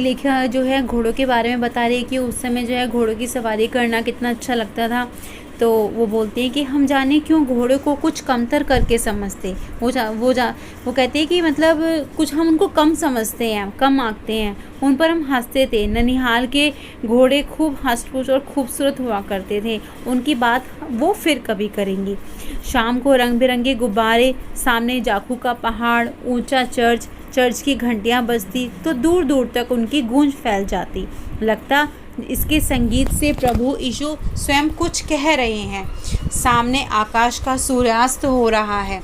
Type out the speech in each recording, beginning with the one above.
लेखिका जो है घोड़ों के बारे में बता रही है कि उस समय जो है घोड़ों की सवारी करना कितना अच्छा लगता था। तो वो बोलती हैं कि हम जाने क्यों घोड़े को कुछ कमतर करके समझते। वो कहते हैं कि मतलब कुछ हम उनको कम समझते हैं, कम आंकते हैं, उन पर हम हंसते थे। ननिहाल के घोड़े खूब हंसपूस और खूबसूरत हुआ करते थे, उनकी बात वो फिर कभी करेंगी। शाम को रंग बिरंगे गुब्बारे, सामने जाखू का पहाड़, ऊंचा चर्च की घंटियां बजती तो दूर दूर तक उनकी गूंज फैल जाती। लगता इसके संगीत से प्रभु यीशु स्वयं कुछ कह रहे हैं। सामने आकाश का सूर्यास्त हो रहा है,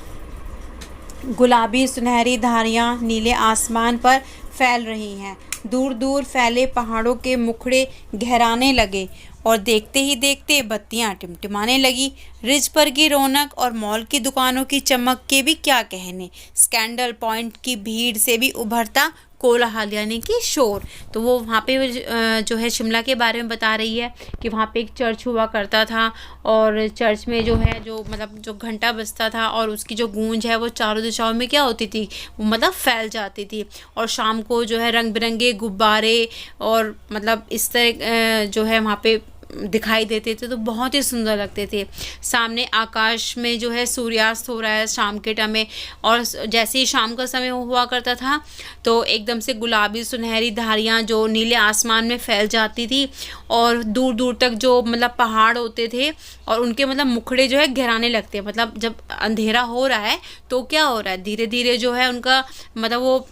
गुलाबी सुनहरी धारियां नीले आसमान पर फैल रही हैं। दूर दूर फैले पहाड़ों के मुखड़े गहराने लगे और देखते ही देखते बत्तियां टिमटिमाने लगी। रिज पर की रौनक और मॉल की दुकानों की चमक के भी क्या कहने। स्कैंडल पॉइंट की भीड़ से भी उभरता कोलाहल यानी कि शोर। तो वो वहाँ पे जो है शिमला के बारे में बता रही है कि वहाँ पे एक चर्च हुआ करता था और चर्च में जो है जो मतलब जो घंटा बजता था और उसकी जो गूंज है वो चारों दिशाओं में क्या होती थी, वो मतलब फैल जाती थी। और शाम को जो है रंग बिरंगे गुब्बारे और मतलब इस तरह जो है वहाँ पे दिखाई देते थे तो बहुत ही सुंदर लगते थे। सामने आकाश में जो है सूर्यास्त हो रहा है शाम के टाइम में, और जैसे ही शाम का समय हुआ करता था तो एकदम से गुलाबी सुनहरी धारियाँ जो नीले आसमान में फैल जाती थी और दूर दूर तक जो मतलब पहाड़ होते थे और उनके मतलब मुखड़े जो है गहराने लगते हैं। मतलब जब अंधेरा हो रहा है तो क्या हो रहा है, धीरे धीरे जो है उनका मतलब वो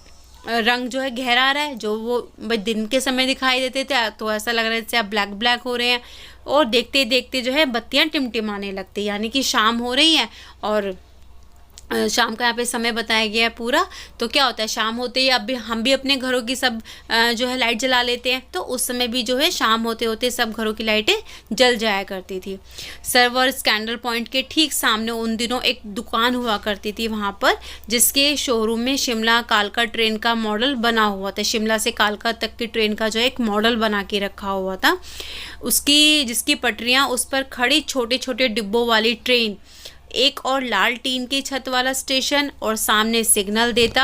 रंग जो है गहरा रहा है। जो वो भाई दिन के समय दिखाई देते थे तो ऐसा लग रहा है जैसे अब ब्लैक ब्लैक हो रहे हैं, और देखते देखते जो है बत्तियां टिमटिमाने लगती, यानी कि शाम हो रही है। और शाम का यहाँ पे समय बताया गया है पूरा। तो क्या होता है शाम होते ही अब भी हम भी अपने घरों की सब जो है लाइट जला लेते हैं, तो उस समय भी जो है शाम होते होते सब घरों की लाइटें जल जाया करती थी। सर्वर स्कैंडल पॉइंट के ठीक सामने उन दिनों एक दुकान हुआ करती थी वहाँ पर, जिसके शोरूम में शिमला कालका ट्रेन का मॉडल बना हुआ था। शिमला से कालका तक की ट्रेन का जो एक मॉडल बना के रखा हुआ था, उसकी जिसकी पटरियाँ उस पर खड़ी छोटे छोटे डिब्बों वाली ट्रेन, एक और लाल टीन की छत वाला स्टेशन और सामने सिग्नल देता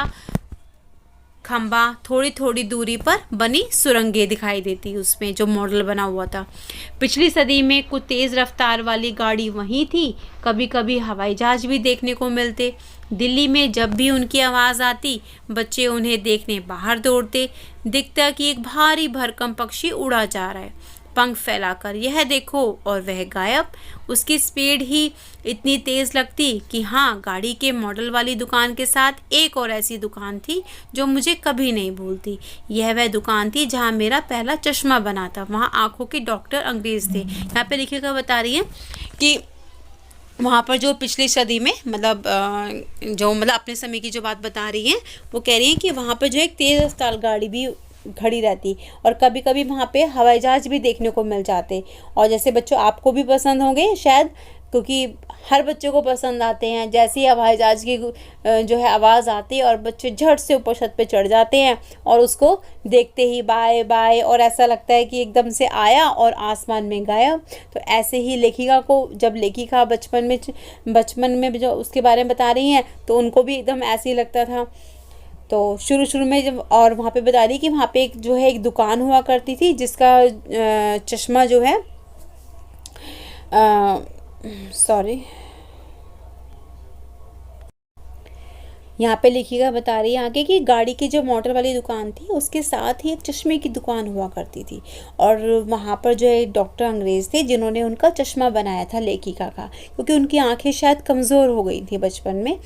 खंबा, थोड़ी थोड़ी दूरी पर बनी सुरंगें दिखाई देती उसमें जो मॉडल बना हुआ था। पिछली सदी में कुछ तेज़ रफ्तार वाली गाड़ी वहीं थी, कभी कभी हवाई जहाज भी देखने को मिलते। दिल्ली में जब भी उनकी आवाज़ आती बच्चे उन्हें देखने बाहर दौड़ते। दिखता कि एक भारी भरकम पक्षी उड़ा जा रहा है पंख फैलाकर, यह देखो, और वह गायब। उसकी स्पीड ही इतनी तेज़ लगती कि हाँ, गाड़ी के मॉडल वाली दुकान के साथ एक और ऐसी दुकान थी जो मुझे कभी नहीं भूलती। यह वह दुकान थी जहाँ मेरा पहला चश्मा बना था। वहाँ आँखों के डॉक्टर अंग्रेज़ थे। यहाँ पे लिखिएगा बता रही है कि वहाँ पर जो पिछली सदी में मतलब जो मतलब अपने समय की जो बात बता रही हैं, वो कह रही हैं कि वहाँ पर जो एक तेज़ रफ्तार गाड़ी भी खड़ी रहती और कभी कभी वहाँ पे हवाई जहाज भी देखने को मिल जाते। और जैसे बच्चों आपको भी पसंद होंगे शायद, क्योंकि हर बच्चे को पसंद आते हैं। जैसे ही हवाई जहाज की जो है आवाज़ आती है और बच्चे झट से ऊपर छत पे चढ़ जाते हैं और उसको देखते ही बाय बाय, और ऐसा लगता है कि एकदम से आया और आसमान में गायब। तो ऐसे ही लेखिका को, जब लेखिका बचपन में जो उसके बारे में बता रही हैं तो उनको भी एकदम ऐसे ही लगता था। तो शुरू में जब, और वहाँ पे बता रही कि वहाँ पे एक जो है एक दुकान हुआ करती थी जिसका चश्मा जो है सॉरी यहाँ पे लिखिएगा बता रही है आगे कि गाड़ी की जो मोटर वाली दुकान थी उसके साथ ही एक चश्मे की दुकान हुआ करती थी। और वहाँ पर जो है डॉक्टर अंग्रेज़ थे जिन्होंने उनका चश्मा बनाया था लेखिका का, क्योंकि उनकी आंखें शायद कमज़ोर हो गई थी बचपन में।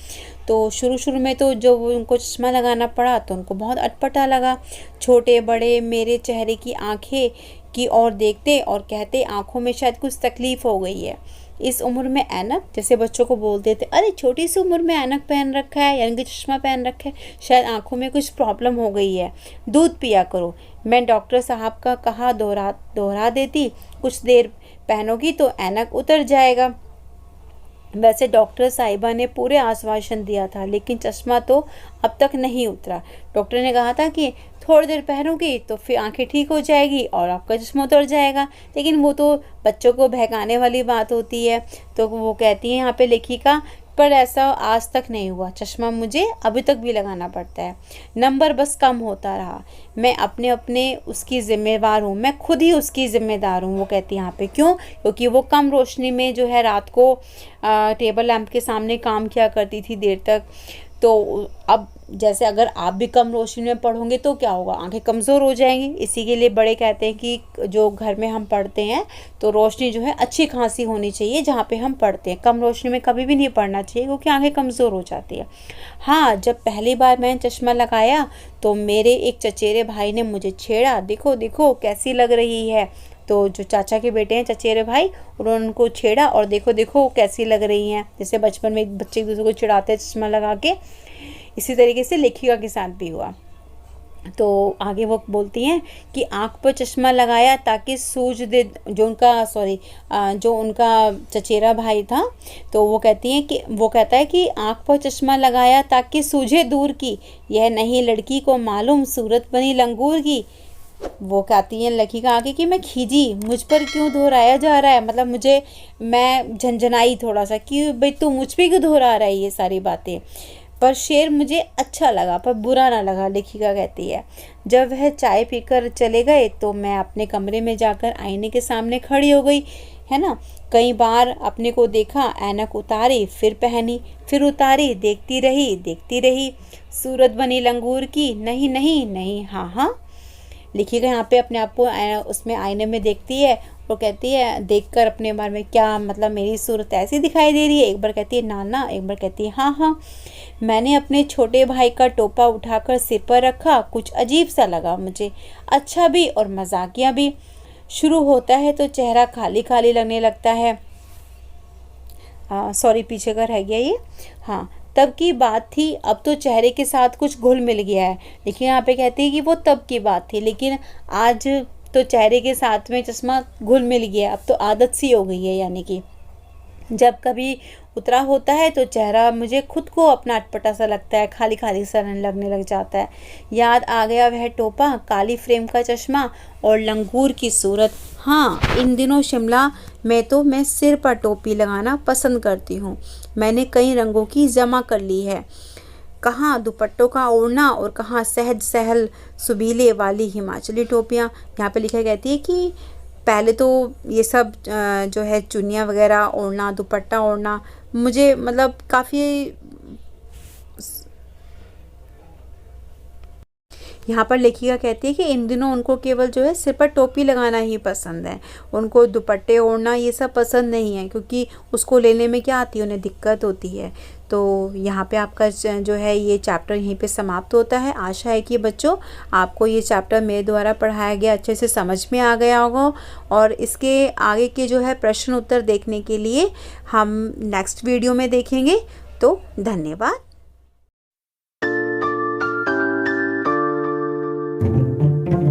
तो शुरू में तो जब उनको चश्मा लगाना पड़ा तो उनको बहुत अटपटा लगा। छोटे बड़े मेरे चेहरे की आँखें की ओर देखते और कहते आँखों में शायद कुछ तकलीफ़ हो गई है। इस उम्र में ऐनक, जैसे बच्चों को बोलते थे अरे छोटी सी उम्र में ऐनक पहन रखा है यानी कि चश्मा पहन रखा है, शायद आंखों में कुछ प्रॉब्लम हो गई है, दूध पिया करो। मैं डॉक्टर साहब का कहा दोहरा देती, कुछ देर पहनोगी तो ऐनक उतर जाएगा। वैसे डॉक्टर साहिबा ने पूरे आश्वासन दिया था, लेकिन चश्मा तो अब तक नहीं उतरा। डॉक्टर ने कहा था कि थोड़ी देर पहनोगी तो फिर आंखें ठीक हो जाएगी और आपका चश्मा उतर जाएगा, लेकिन वो तो बच्चों को बहकाने वाली बात होती है। तो वो कहती है यहाँ पे लेखिका पर ऐसा आज तक नहीं हुआ। चश्मा मुझे अभी तक भी लगाना पड़ता है, नंबर बस कम होता रहा। मैं अपने अपने उसकी ज़िम्मेवार हूँ, मैं खुद ही उसकी ज़िम्मेदार हूँ। वो कहती है यहाँ पे क्यों? क्योंकि वो कम रोशनी में जो है रात को टेबल लैंप के सामने काम किया करती थी देर तक। तो अब जैसे अगर आप भी कम रोशनी में पढ़ोगे तो क्या होगा, आंखें कमज़ोर हो जाएंगी। इसी के लिए बड़े कहते हैं कि जो घर में हम पढ़ते हैं तो रोशनी जो है अच्छी खासी होनी चाहिए जहाँ पे हम पढ़ते हैं। कम रोशनी में कभी भी नहीं पढ़ना चाहिए क्योंकि आंखें कमज़ोर हो जाती है। हाँ, जब पहली बार मैंने चश्मा लगाया तो मेरे एक चचेरे भाई ने मुझे छेड़ा, देखो देखो कैसी लग रही है। तो जो चाचा के बेटे हैं चचेरे भाई, उन्होंने उनको छेड़ा और देखो देखो कैसी लग रही हैं। जैसे बचपन में एक बच्चे एक दूसरे को चिढ़ाते हैं चश्मा लगा के, इसी तरीके से लेखिका के साथ भी हुआ। तो आगे वो बोलती हैं कि आँख पर चश्मा लगाया ताकि सूझ दे, जो उनका चचेरा भाई था। तो वो कहती हैं कि वो कहता है कि आँख पर चश्मा लगाया ताकि सूझे दूर की, यह नहीं लड़की को मालूम सूरत बनी लंगूर की। वो कहती हैं लेखिका आगे कि मैं खींची, मुझ पर क्यों दोहराया जा रहा है, मतलब मैं झंझनाई थोड़ा सा कि भाई तू मुझ पर क्यों दोहरा रहा है ये सारी बातें। पर शेर मुझे अच्छा लगा पर बुरा ना लगा, लेखिका कहती है। जब वह चाय पीकर चले गए तो मैं अपने कमरे में जाकर आईने के सामने खड़ी हो गई, है ना। कई बार अपने को देखा, ऐनक उतारी, फिर पहनी, फिर उतारी, देखती रही, सूरत बनी लंगूर की, नहीं नहीं नहीं, हाँ हाँ। लेखिका यहाँ पे अपने आप को उसमें आईने में देखती है और कहती है, देखकर अपने बारे में, क्या मतलब मेरी सूरत ऐसी दिखाई दे रही है। एक बार कहती है ना ना, एक बार कहती है हाँ हाँ। मैंने अपने छोटे भाई का टोपा उठाकर सिर पर रखा, कुछ अजीब सा लगा मुझे, अच्छा भी और मजाकिया भी। शुरू होता है तो चेहरा खाली खाली लगने लगता है। सॉरी पीछे का रह गया ये। हाँ, तब की बात थी, अब तो चेहरे के साथ कुछ घुल मिल गया है। लेकिन यहाँ पे कहती है कि वो तब की बात थी, लेकिन आज तो चेहरे के साथ में चश्मा घुल मिल गया, अब तो आदत सी हो गई है। यानी कि जब कभी उतरा होता है तो चेहरा मुझे खुद को अपना अटपटा सा लगता है, खाली खाली सा लगने लग जाता है। याद आ गया वह टोपा, काली फ्रेम का चश्मा और लंगूर की सूरत। हाँ, इन दिनों शिमला में तो मैं सिर पर टोपी लगाना पसंद करती हूँ। मैंने कई रंगों की जमा कर ली है, कहाँ दुपट्टों का ओढ़ना और कहाँ सहज सहल सुबीले वाली हिमाचली टोपियाँ। यहाँ पे लिखा कहती है कि पहले तो ये सब जो है चुन्नियाँ वगैरह ओढ़ना, दुपट्टा ओढ़ना मुझे मतलब काफ़ी। यहाँ पर लेखिका कहती है कि इन दिनों उनको केवल जो है सिर पर टोपी लगाना ही पसंद है, उनको दुपट्टे ओढ़ना ये सब पसंद नहीं है, क्योंकि उसको लेने में क्या आती है, उन्हें दिक्कत होती है। तो यहाँ पे आपका जो है ये चैप्टर यहीं पे समाप्त होता है। आशा है कि बच्चों आपको ये चैप्टर मेरे द्वारा पढ़ाया गया अच्छे से समझ में आ गया होगा, और इसके आगे के जो है प्रश्न उत्तर देखने के लिए हम नेक्स्ट वीडियो में देखेंगे। तो धन्यवाद।